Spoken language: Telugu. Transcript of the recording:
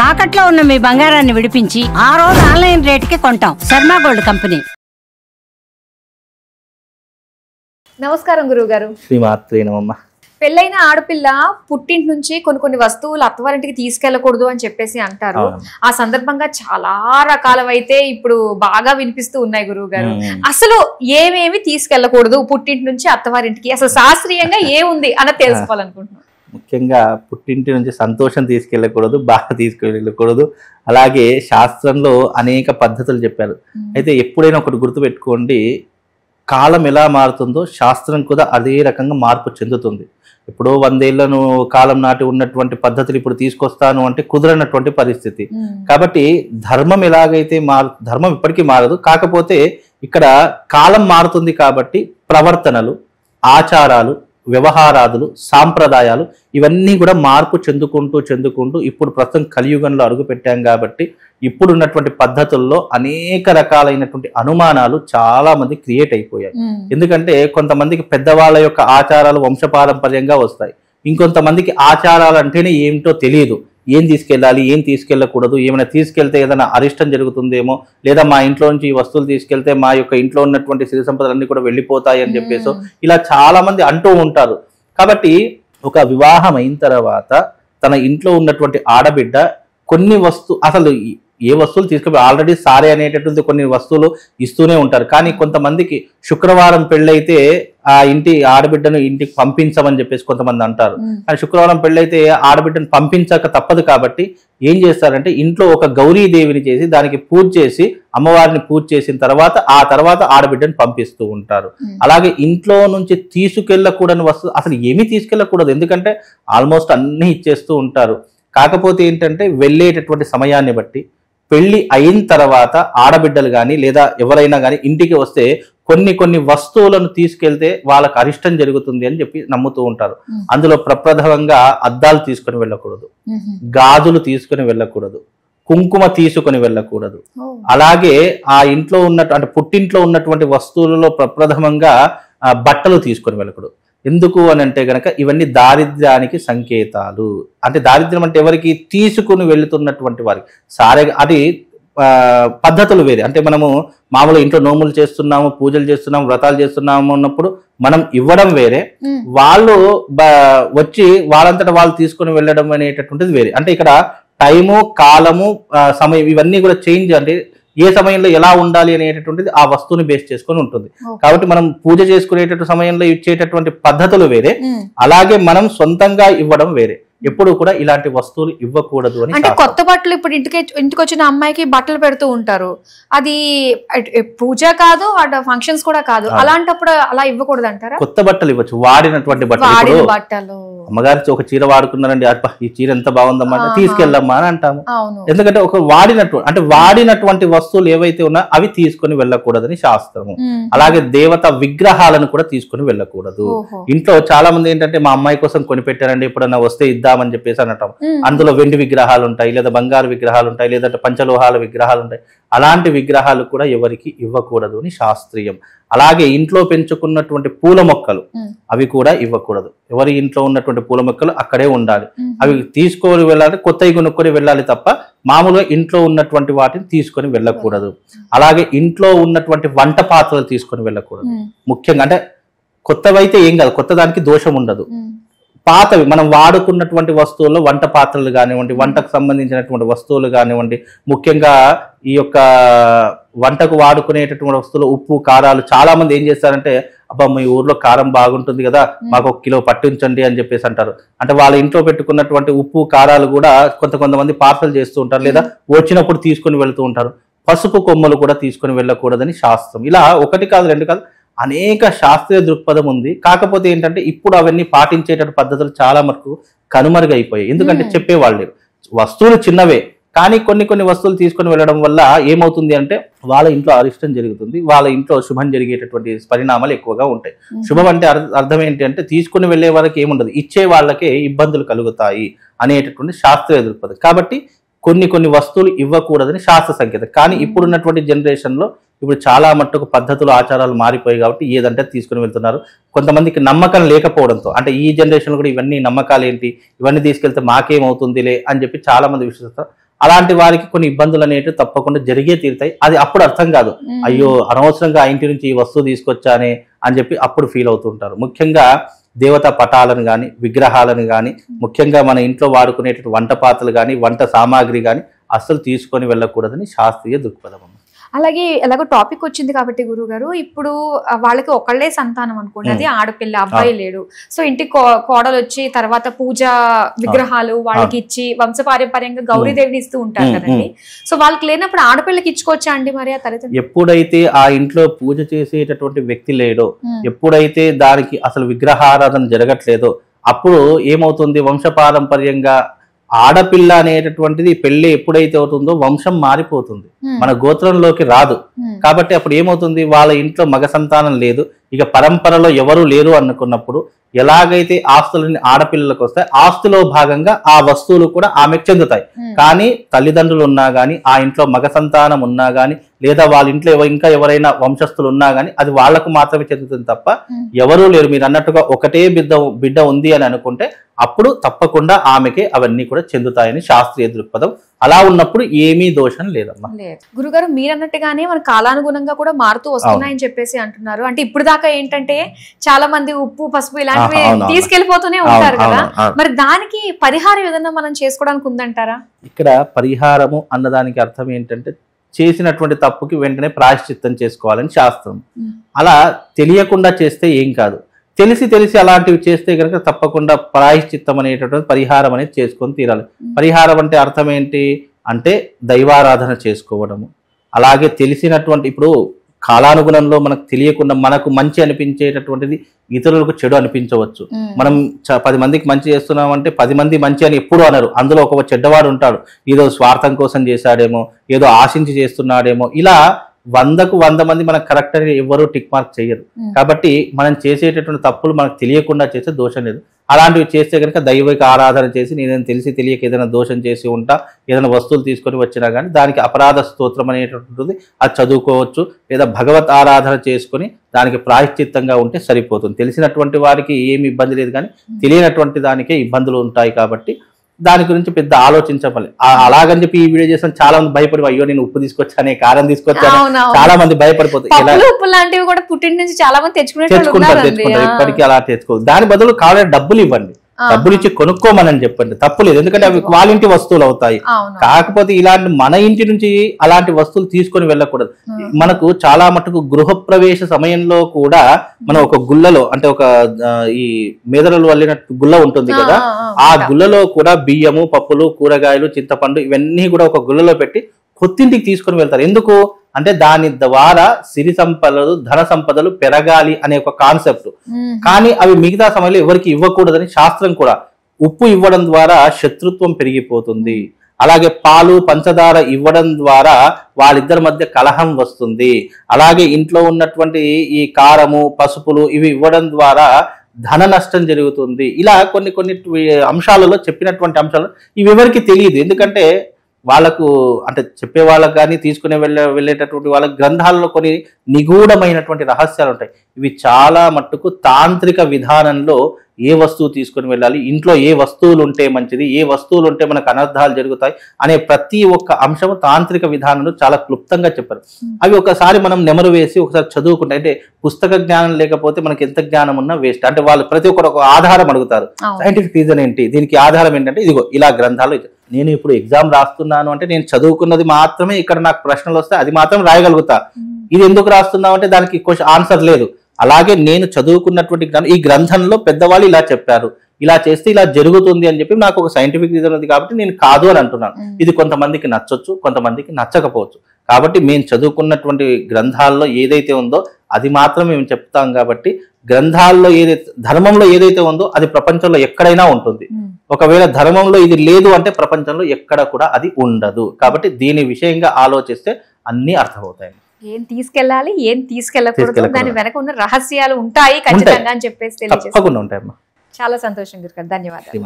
తాకట్లో ఉన్న మీ బంగారాన్ని విడిపించి ఆ రోజు ఆన్లైన్ రేటుకి కొంటాం. Sharma gold company. నమస్కారం గురువు గారు. శ్రీమాత్రే నమః. పెళ్ళైన ఆడపిల్ల పుట్టింటి నుంచి కొన్ని వస్తువులు అత్తవారింటికి తీసుకెళ్లకూడదు అని చెప్పేసి అంటారు. ఆ సందర్భంగా చాలా రకాలవైతే ఇప్పుడు బాగా వినిపిస్తూ ఉన్నాయి గురువు గారు. అసలు ఏమేమి తీసుకెళ్లకూడదు పుట్టింటి నుంచి అత్తవారింటికి, అసలు శాస్త్రీయంగా ఏముంది అన్నది తెలుసుకోవాలనుకుంటున్నాను. ముఖ్యంగా పుట్టింటి నుంచి సంతోషం తీసుకెళ్ళకూడదు, బాధ తీసుకెళ్ళకూడదు. అలాగే శాస్త్రంలో అనేక పద్ధతులు చెప్పారు. అయితే ఎప్పుడైనా ఒకటి గుర్తుపెట్టుకోండి, కాలం ఎలా మారుతుందో శాస్త్రం కూడా అదే రకంగా మార్పు చెందుతుంది. ఇప్పుడు 100 ఏళ్లను కాలం నాటి ఉన్నటువంటి పద్ధతులు ఇప్పుడు తీసుకొస్తాను అంటే కుదరనటువంటి పరిస్థితి. కాబట్టి ధర్మం ఎలాగైతే ధర్మం ఇప్పటికీ మారదు. కాకపోతే ఇక్కడ కాలం మారుతుంది కాబట్టి ప్రవర్తనలు, ఆచారాలు, వ్యవహారాదులు, సాంప్రదాయాలు ఇవన్నీ కూడా మార్పు చెందుకుంటూ ఇప్పుడు ప్రస్తుతం కలియుగంలో అడుగు పెట్టాం కాబట్టి ఇప్పుడు ఉన్నటువంటి పద్ధతుల్లో అనేక రకాలైనటువంటి అనుమానాలు చాలా మంది క్రియేట్ అయిపోయాయి. ఎందుకంటే కొంతమందికి పెద్దవాళ్ళ యొక్క ఆచారాలు వంశపారంపర్యంగా వస్తాయి. ఇంకొంతమందికి ఆచారాలు అంటేనే ఏమిటో తెలియదు. ఏం తీసుకెళ్ళాలి, ఏం తీసుకెళ్ళకూడదు, ఏమైనా తీసుకెళ్తే ఏదైనా అరిష్టం జరుగుతుందేమో, లేదా మా ఇంట్లో నుంచి ఈ వస్తువులు తీసుకెళ్తే మా యొక్క ఇంట్లో ఉన్నటువంటి సిరి సంపదలన్నీ కూడా వెళ్ళిపోతాయి అని చెప్పేసి ఇలా చాలా మంది అంటూ ఉంటారు. కాబట్టి ఒక వివాహం అయిన తర్వాత తన ఇంట్లో ఉన్నటువంటి ఆడబిడ్డ కొన్ని అసలు ఏ వస్తువులు తీసుకెళ్ళి ఆల్రెడీ సారే అనేటటువంటి కొన్ని వస్తువులు ఇస్తూనే ఉంటారు. కానీ కొంతమందికి శుక్రవారం పెళ్ళైతే ఆ ఇంటి ఆడబిడ్డను ఇంటికి పంపించమని చెప్పేసి కొంతమంది అంటారు. కానీ శుక్రవారం పెళ్ళైతే ఆడబిడ్డను పంపించక తప్పదు కాబట్టి ఏం చేస్తారంటే ఇంట్లో ఒక గౌరీదేవిని చేసి దానికి పూజ చేసి అమ్మవారిని పూజ చేసిన ఆ తర్వాత ఆడబిడ్డను పంపిస్తూ ఉంటారు. అలాగే ఇంట్లో నుంచి తీసుకెళ్ళకూడని వస్తువు అసలు ఏమీ తీసుకెళ్ళకూడదు, ఎందుకంటే ఆల్మోస్ట్ అన్ని ఇచ్చేస్తూ ఉంటారు. కాకపోతే ఏంటంటే వెళ్ళేటటువంటి సమయాన్ని బట్టి పెళ్లి అయిన తర్వాత ఆడబిడ్డలు కానీ లేదా ఎవరైనా కానీ ఇంటికి వస్తే కొన్ని వస్తువులను తీసుకెళ్తే వాళ్ళకి అరిష్టం జరుగుతుంది అని చెప్పి నమ్ముతూ ఉంటారు. అందులో ప్రప్రథమంగా అద్దాలు తీసుకొని వెళ్ళకూడదు, గాజులు తీసుకొని వెళ్ళకూడదు, కుంకుమ తీసుకొని వెళ్ళకూడదు. అలాగే ఆ ఇంట్లో అంటే పుట్టింట్లో ఉన్నటువంటి వస్తువులలో ప్రప్రథమంగా బట్టలు తీసుకొని వెళ్ళకూడదు. ఎందుకు అని అంటే గనక ఇవన్నీ దారిద్ర్యానికి సంకేతాలు. అంటే దారిద్ర్యం అంటే ఎవరికి? తీసుకుని వెళుతున్నటువంటి వారికి. అది పద్ధతులు వేరే. అంటే మనము మామూలు ఇంట్లో నోములు చేస్తున్నాము, పూజలు చేస్తున్నాము, వ్రతాలు చేస్తున్నాము అన్నప్పుడు మనం ఇవ్వడం వేరే, వాళ్ళు వచ్చి వాళ్ళంతటా వాళ్ళు తీసుకుని వెళ్ళడం అనేటటువంటిది వేరే. అంటే ఇక్కడ టైము, కాలము, సమయం ఇవన్నీ కూడా చేంజ్. అంటే ఏ సమయంలో ఎలా ఉండాలి అనేటటువంటిది ఆ వస్తువుని బేస్ చేసుకొని ఉంటుంది. కాబట్టి మనం పూజ చేసుకునేటటువంటి సమయంలో ఇచ్చేటటువంటి పద్ధతులు వేరే, అలాగే మనం సొంతంగా ఇవ్వడం వేరే. ఎప్పుడు కూడా ఇలాంటి వస్తువులు ఇవ్వకూడదు అని. అంటే కొత్త బట్టలు ఇప్పుడు ఇంటికి వచ్చిన అమ్మాయికి బట్టలు పెడుతూ ఉంటారు, అది పూజ కాదు, ఫంక్షన్స్ కూడా కాదు, అలాంటప్పుడు అలా ఇవ్వకూడదు అంటారా? కొత్త బట్టలు ఇవ్వచ్చు, వాడినటువంటి బట్టలు. అమ్మగారి ఒక చీర వాడుకున్నారండి, ఈ చీర ఎంత బాగుందమ్మా తీసుకెళ్ళమ్మా అని అంటాము. ఎందుకంటే ఒక వాడినటువంటి వస్తువులు ఏవైతే ఉన్నాయో అవి తీసుకొని వెళ్ళకూడదని శాస్త్రము. అలాగే దేవత విగ్రహాలను కూడా తీసుకొని వెళ్ళకూడదు. ఇంట్లో చాలా మంది ఏంటంటే మా అమ్మాయి కోసం కొనిపెట్టారండి, ఎప్పుడన్నా వస్తే ఇద్దామని చెప్పేసి అనటం. అందులో వెండి విగ్రహాలు ఉంటాయి, లేదా బంగారు విగ్రహాలు ఉంటాయి, లేదంటే పంచలోహాల విగ్రహాలు ఉంటాయి. అలాంటి విగ్రహాలు కూడా ఎవరికి ఇవ్వకూడదు అని శాస్త్రీయం. అలాగే ఇంట్లో పెంచుకున్నటువంటి పూల మొక్కలు అవి కూడా ఇవ్వకూడదు. ఎవరి ఇంట్లో ఉన్నటువంటి పూల మొక్కలు అక్కడే ఉండాలి. అవి తీసుకొని వెళ్ళాలి, కొత్తవి కొనుక్కొని వెళ్ళాలి తప్ప మామూలుగా ఇంట్లో ఉన్నటువంటి వాటిని తీసుకొని వెళ్ళకూడదు. అలాగే ఇంట్లో ఉన్నటువంటి వంట పాత్రలు తీసుకొని వెళ్ళకూడదు. ముఖ్యంగా అంటే కొత్తవైతే ఏం కాదు, కొత్త దానికి దోషం ఉండదు. పాతవి మనం వాడుకున్నటువంటి వస్తువుల్లో వంట పాత్రలు కానివ్వండి, వంటకు సంబంధించినటువంటి వస్తువులు కానివ్వండి, ముఖ్యంగా ఈ యొక్క వంటకు వాడుకునేటటువంటి వస్తువులు ఉప్పు, కారాలు. చాలా మంది ఏం చేస్తారంటే అబ్బా మీ ఊర్లో కారం బాగుంటుంది కదా, మాకు 1 కిలో పట్టించండి అని చెప్పేసి అంటారు. అంటే వాళ్ళ ఇంట్లో పెట్టుకున్నటువంటి ఉప్పు, కారాలు కూడా కొంతమంది పార్సల్ చేస్తూ ఉంటారు, లేదా వచ్చినప్పుడు తీసుకుని వెళ్తూ ఉంటారు. పసుపు కొమ్మలు కూడా తీసుకుని వెళ్ళకూడదని శాస్త్రం. ఇలా 1 కాదు 2 కాదు అనేక శాస్త్రీయ దృక్పథం ఉంది. కాకపోతే ఏంటంటే ఇప్పుడు అవన్నీ పాటించేట పద్ధతులు చాలా మటుకు కనుమరుగైపోయాయి. ఎందుకంటే చెప్పేవాళ్ళు వస్తువులు చిన్నవే, కానీ కొన్ని వస్తువులు తీసుకొని వెళ్ళడం వల్ల ఏమవుతుంది అంటే వాళ్ళ ఇంట్లో అరిష్టం జరుగుతుంది, వాళ్ళ ఇంట్లో శుభం జరిగేటటువంటి పరిణామాలు ఎక్కువగా ఉంటాయి. శుభం అంటే అర్థం ఏంటి అంటే తీసుకుని వెళ్ళే వాళ్ళకి ఏముండదు, ఇచ్చే వాళ్ళకే ఇబ్బందులు కలుగుతాయి అనేటటువంటి శాస్త్రీయ దృక్పథం. కాబట్టి కొన్ని వస్తువులు ఇవ్వకూడదని శాస్త్ర సంకేతం. కానీ ఇప్పుడున్నటువంటి జనరేషన్లో ఇప్పుడు చాలా మట్టుకు పద్ధతులు, ఆచారాలు మారిపోయి కాబట్టి ఏదంటే తీసుకుని వెళ్తున్నారు. కొంతమందికి నమ్మకం లేకపోవడంతో, అంటే ఈ జనరేషన్లో కూడా ఇవన్నీ నమ్మకాలు ఏంటి, ఇవన్నీ తీసుకెళ్తే మాకేమవుతుందిలే అని చెప్పి చాలా మంది విశ్వసిస్తారు. అలాంటి వారికి కొన్ని ఇబ్బందులు అనేవి తప్పకుండా జరిగే తీరుతాయి. అది అప్పుడు అర్థం కాదు, అయ్యో అనవసరంగా ఆ ఇంటి నుంచి ఈ వస్తువు తీసుకొచ్చానే అని చెప్పి అప్పుడు ఫీల్ అవుతుంటారు. ముఖ్యంగా దేవతా పటాలను కానీ విగ్రహాలను కానీ ముఖ్యంగా మన ఇంట్లో వాడుకునేటువంటి వంట పాత్రలు కానీ వంట సామాగ్రి కానీ అస్సలు తీసుకొని వెళ్ళకూడదని శాస్త్రీయ దృక్పథం. అలాగే ఎలాగో టాపిక్ వచ్చింది కాబట్టి గురువు గారు, ఇప్పుడు వాళ్ళకి ఒకళ్ళే సంతానం అనుకోండి, అది ఆడపిల్ల, అబ్బాయి లేడు. సో ఇంటి కోడలు వచ్చి తర్వాత పూజ విగ్రహాలు వాళ్ళకి ఇచ్చి వంశపారంపర్యంగా గౌరీదేవిని ఇస్తూ ఉంటారు కదండి. సో వాళ్ళకి లేనప్పుడు ఆడపిల్లకి ఇచ్చుకోవచ్చా అండి మరి ఆ తల్లిదండ్రులు? ఎప్పుడైతే ఆ ఇంట్లో పూజ చేసేటటువంటి వ్యక్తి లేడో, ఎప్పుడైతే దానికి అసలు విగ్రహారాధన జరగట్లేదో అప్పుడు ఏమవుతుంది, వంశపారంపర్యంగా ఆడపిల్ల అనేటటువంటిది పెళ్లి ఎప్పుడైతే అవుతుందో వంశం మారిపోతుంది, మన గోత్రంలోకి రాదు. కాబట్టి అప్పుడు ఏమవుతుంది, వాళ్ళ ఇంట్లో మగ సంతానం లేదు, ఇక పరంపరలో ఎవరు లేరు అనుకున్నప్పుడు ఎలాగైతే ఆస్తులని ఆడపిల్లలకు వస్తాయి, ఆస్తిలో భాగంగా ఆ వస్తువులు కూడా ఆమెకు చెందుతాయి. కానీ తల్లిదండ్రులు ఉన్నా గానీ, ఆ ఇంట్లో మగ సంతానం ఉన్నా గానీ, లేదా వాళ్ళ ఇంట్లో ఇంకా ఎవరైనా వంశస్థులు ఉన్నా గానీ అది వాళ్లకు మాత్రమే చెందుతుంది తప్ప ఎవరూ లేరు. మీరు అన్నట్టుగా ఒకటే బిడ్డ ఉంది అని అనుకుంటే అప్పుడు తప్పకుండా ఆమెకే అవన్నీ కూడా చెందుతాయని శాస్త్రీయ దృక్పథం. అలా ఉన్నప్పుడు ఏమీ దోషం లేదమ్మా. గురుగారు మీరు అన్నట్టుగానే మన కాలానుగుణంగా కూడా మారుతూ వస్తున్నాయని చెప్పేసి అంటున్నారు. అంటే ఇప్పుడు దాకా ఏంటంటే చాలా మంది ఉప్పు పసుపు ఇలాంటివి తీసుకెళ్లిపోతూనే ఉంటారు కదా, మరి దానికి పరిహారం ఏదన్నా మనం చేసుకోవడానికి ఉందంటారా? ఇక్కడ పరిహారము అన్నదానికి అర్థం ఏంటంటే చేసినటువంటి తప్పుకి వెంటనే ప్రాయశ్చిత్తం చేసుకోవాలని శాస్త్రం. అలా తెలియకుండా చేస్తే ఏం కాదు, తెలిసి అలాంటివి చేస్తే కనుక తప్పకుండా ప్రాయశ్చిత్తం అనేటటువంటి పరిహారం అనేది చేసుకొని తీరాలి. పరిహారం అంటే అర్థం ఏంటి అంటే దైవారాధన చేసుకోవడము. అలాగే తెలిసినటువంటి ఇప్పుడు కాలానుగుణంలో మనకు తెలియకుండా మనకు మంచి అనిపించేటటువంటిది ఇతరులకు చెడు అనిపించవచ్చు. మనం 10 మందికి మంచి చేస్తున్నామంటే 10 మంది మంచి అని ఎప్పుడు అనరు, అందులో ఒక చెడ్డవాడు ఉంటాడు, ఏదో స్వార్థం కోసం చేశాడేమో, ఏదో ఆశించి చేస్తున్నాడేమో, ఇలా 100కు 100 మంది మనకు కరెక్ట్ అని ఎవరు టిక్ మార్క్ చేయరు. కాబట్టి మనం చేసేటటువంటి తప్పులు మనకు తెలియకుండా చేస్తే దోషం లేదు. అలాంటివి చేస్తే కనుక దైవిక ఆరాధన చేసి నేను తెలియక ఏదైనా దోషం చేసి ఉంటా, ఏదైనా వస్తువులు తీసుకొని వచ్చినా కానీ దానికి అపరాధ స్తోత్రం అనేటటువంటిది అది చదువుకోవచ్చు, లేదా భగవత్ ఆరాధన చేసుకొని దానికి ప్రాయశ్చిత్తంగా ఉంటే సరిపోతుంది. తెలిసినటువంటి వారికి ఏమి ఇబ్బంది లేదు, కానీ తెలియనటువంటి దానికే ఇబ్బందులు ఉంటాయి. కాబట్టి దాని గురించి పెద్ద ఆలోచించాలి. అలాగని చెప్పి ఈ వీడియో చేస్తాను చాలా మంది భయపడి అయ్యో నేను ఉప్పు తీసుకొచ్చానే కారం తీసుకొచ్చాను చాలా మంది భయపడిపోతారు. ఉప్పు లాంటివి కూడా పుట్టిన నుంచి చాలా మంది తెచ్చుకుంటారు. ఇప్పటికీ అలా తెచ్చుకోవాలి. దాని బదులు కావాలంటే డబ్బులు ఇవ్వండి, డబ్బులు ఇచ్చి కొనుక్కోమని చెప్పండి, తప్పులేదు. ఎందుకంటే అవి క్వాలిటీ వస్తువులు అవుతాయి. కాకపోతే ఇలాంటి మన ఇంటి నుంచి అలాంటి వస్తువులు తీసుకొని వెళ్ళకూడదు. మనకు చాలా మటుకు గృహప్రవేశ సమయంలో కూడా మనం ఒక గుళ్ళలో అంటే ఒక ఈ మేదరలు వల్లినట్టు గుళ్ళ ఉంటుంది కదా, ఆ గుళ్ళలో కూడా బియ్యము పప్పులు కూరగాయలు చింతపండు ఇవన్నీ కూడా ఒక గుళ్ళలో పెట్టి కొత్తింటికి తీసుకొని వెళ్తారు. ఎందుకు అంటే దాని ద్వారా సిరి సంపదలు ధన సంపదలు పెరగాలి అనే ఒక కాన్సెప్ట్. కానీ అవి మిగతా సమయంలో ఎవరికి ఇవ్వకూడదని శాస్త్రం కూడా. ఉప్పు ఇవ్వడం ద్వారా శత్రుత్వం పెరిగిపోతుంది. అలాగే పాలు పంచదార ఇవ్వడం ద్వారా వాళ్ళిద్దరి మధ్య కలహం వస్తుంది. అలాగే ఇంట్లో ఉన్నటువంటి ఈ కారము పసుపులు ఇవి ఇవ్వడం ద్వారా ధన నష్టం జరుగుతుంది. ఇలా కొన్ని అంశాలలో చెప్పినటువంటి అంశాలు ఇవి ఎవరికి తెలియదు. ఎందుకంటే వాళ్ళకు అంటే చెప్పే వాళ్ళకు కానీ తీసుకునే వెళ్ళేటటువంటి వాళ్ళ గ్రంథాలలో కొన్ని నిగూఢమైనటువంటి రహస్యాలు ఉంటాయి. ఇవి చాలా మట్టుకు తాంత్రిక విధానంలో ఏ వస్తువు తీసుకొని వెళ్ళాలి, ఇంట్లో ఏ వస్తువులు ఉంటే మంచిది, ఏ వస్తువులు ఉంటే మనకు అనర్థాలు జరుగుతాయి అనే ప్రతి ఒక్క అంశము తాంత్రిక విధానంలో చాలా క్లుప్తంగా చెప్పారు. అవి ఒకసారి మనం నెమరు వేసి ఒకసారి చదువుకుంటే, అంటే పుస్తక జ్ఞానం లేకపోతే మనకి ఎంత జ్ఞానం ఉన్నా వేస్ట్. అంటే వాళ్ళు ప్రతి ఒక్కరు ఒక ఆధారం అడుగుతారు, సైంటిఫిక్ రీజన్ ఏంటి, దీనికి ఆధారం ఏంటంటే ఇదిగో ఇలా గ్రంథాలు. నేను ఇప్పుడు ఎగ్జామ్ రాస్తున్నాను అంటే నేను చదువుకున్నది మాత్రమే ఇక్కడ నాకు ప్రశ్నలు వస్తే అది మాత్రం రాయగలుగుతా. ఇది ఎందుకు రాస్తున్నావు అంటే దానికి ఆన్సర్ లేదు. అలాగే నేను చదువుకున్నటువంటి ఈ గ్రంథంలో పెద్దవాళ్ళు ఇలా చెప్పారు, ఇలా చేస్తే ఇలా జరుగుతుంది అని చెప్పి నాకు ఒక సైంటిఫిక్ రీజన్ ఉంది కాబట్టి నేను కాదు అని అంటున్నాను. ఇది కొంతమందికి నచ్చొచ్చు, కొంతమందికి నచ్చకపోవచ్చు. కాబట్టి మేము చదువుకున్నటువంటి గ్రంథాల్లో ఏదైతే ఉందో అది మాత్రం మేము చెప్తాం. కాబట్టి గ్రంథాల్లో ఏదైతే ధర్మంలో ఏదైతే ఉందో అది ప్రపంచంలో ఎక్కడైనా ఉంటుంది. ఒకవేళ ధర్మంలో ఇది లేదు అంటే ప్రపంచంలో ఎక్కడ కూడా అది ఉండదు. కాబట్టి దీని విషయంగా ఆలోచిస్తే అన్ని అర్థమవుతాయి. ఏం తీసుకెళ్ళాలి ఏం తీసుకెళ్ళకూడదు దాని వెనక ఉన్న రహస్యాలు ఉంటాయి ఖచ్చితంగా అని చెప్పేసి తప్పకుండా ఉంటాయమ్మా. చాలా సంతోషం గురుగారు, ధన్యవాదాలు.